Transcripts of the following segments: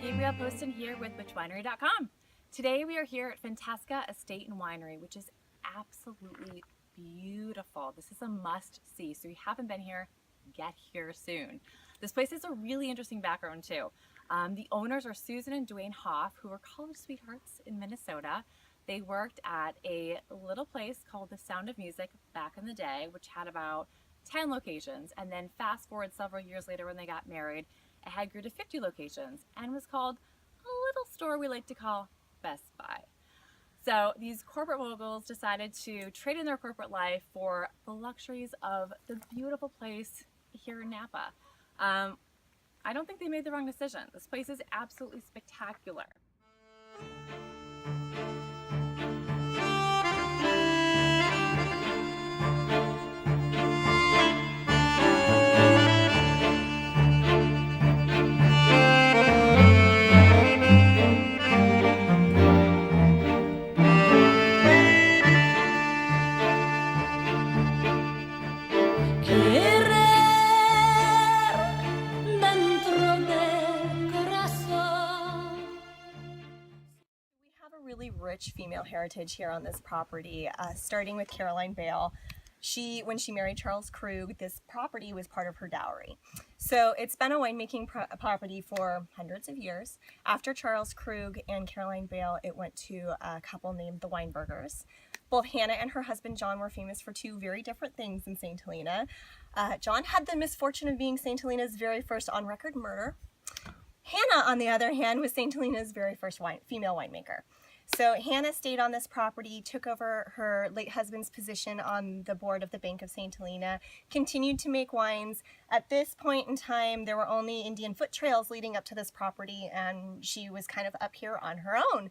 Gabrielle Poston here with whichwinery.com. Today we are here at Fantesca Estate and Winery, which is absolutely beautiful. This is a must-see, so if you haven't been here, get here soon. This place has a really interesting background too. The owners are Susan and Dwayne Hoff, who were college sweethearts in Minnesota. They worked at a little place called The Sound of Music back in the day, which had about 10 locations, and then fast forward several years later when they got married, it had grew to 50 locations and was called a little store we like to call Best Buy. So these corporate moguls decided to trade in their corporate life for the luxuries of the beautiful place here in Napa. I don't think they made the wrong decision. This place is absolutely spectacular. Really rich female heritage here on this property, starting with Caroline Bale. When she married Charles Krug, this property was part of her dowry. So it's been a winemaking property for hundreds of years. After Charles Krug and Caroline Bale, it went to a couple named the Weinbergers. Both Hannah and her husband John were famous for two very different things in St. Helena. John had the misfortune of being St. Helena's very first on-record murder. Hannah, on the other hand, was St. Helena's very first female winemaker. So Hannah stayed on this property, took over her late husband's position on the board of the Bank of St. Helena, continued to make wines. At this point in time, there were only Indian foot trails leading up to this property, and she was kind of up here on her own.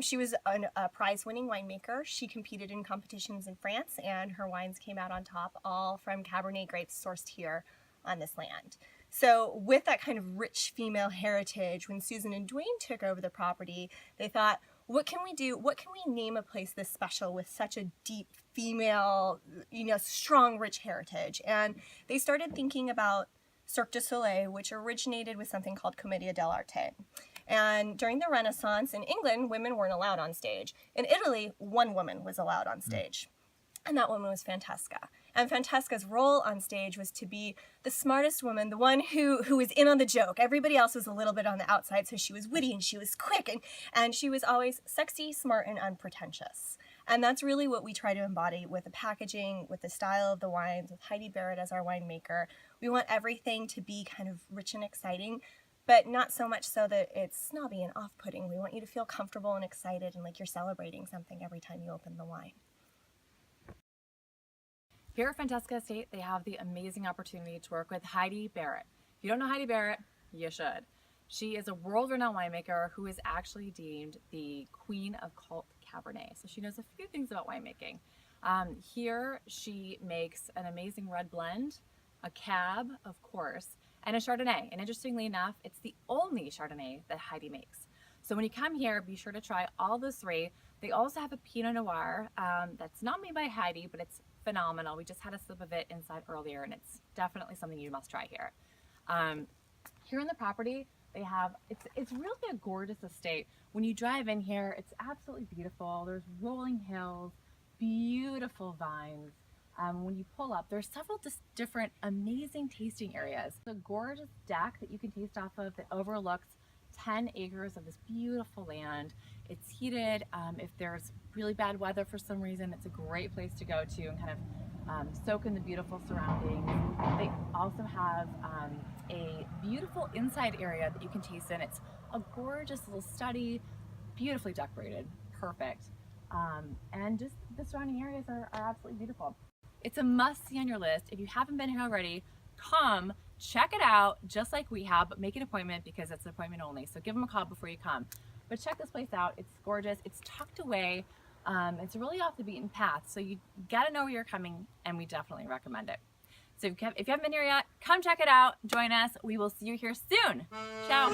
She was a prize-winning winemaker. She competed in competitions in France, and her wines came out on top, all from Cabernet grapes sourced here on this land. So with that kind of rich female heritage, when Susan and Dwayne took over the property, they thought, what can we do? What can we name a place this special with such a deep female, strong, rich heritage? And they started thinking about Cirque Du Soleil, which originated with something called Commedia dell'Arte. And during the Renaissance in England, women weren't allowed on stage. In Italy, one woman was allowed on stage. And that woman was Fantesca. And Fantesca's role on stage was to be the smartest woman, the one who was in on the joke. Everybody else was a little bit on the outside, so she was witty and she was quick and she was always sexy, smart, and unpretentious. And that's really what we try to embody with the packaging, with the style of the wines, with Heidi Barrett as our winemaker. We want everything to be kind of rich and exciting, but not so much so that it's snobby and off-putting. We want you to feel comfortable and excited and like you're celebrating something every time you open the wine. Here at Fantesca Estate, they have the amazing opportunity to work with Heidi Barrett. If you don't know Heidi Barrett, you should. She is a world-renowned winemaker who is actually deemed the queen of cult Cabernet. So she knows a few things about winemaking. Here she makes an amazing red blend, a cab, of course, and a Chardonnay. And interestingly enough, it's the only Chardonnay that Heidi makes. So when you come here, be sure to try all those three. They also have a Pinot Noir that's not made by Heidi, but it's phenomenal. We just had a sip of it inside earlier, and it's definitely something you must try here. Here on the property, they have, it's really a gorgeous estate. When you drive in here, it's absolutely beautiful. There's rolling hills, beautiful vines. When you pull up, there's several different amazing tasting areas. It's a gorgeous deck that you can taste off of that overlooks 10 acres of this beautiful land. It's heated. If there's really bad weather for some reason, it's a great place to go to and kind of soak in the beautiful surroundings. They also have a beautiful inside area that you can taste in. It's a gorgeous little study, beautifully decorated, perfect. And just the surrounding areas are absolutely beautiful. It's a must-see on your list. If you haven't been here already, come check it out, just like we have, but make an appointment because it's an appointment only. So give them a call before you come. But check this place out. It's gorgeous. It's tucked away. It's really off the beaten path. So you gotta know where you're coming, and we definitely recommend it. So if you haven't been here yet, come check it out. Join us. We will see you here soon. Ciao.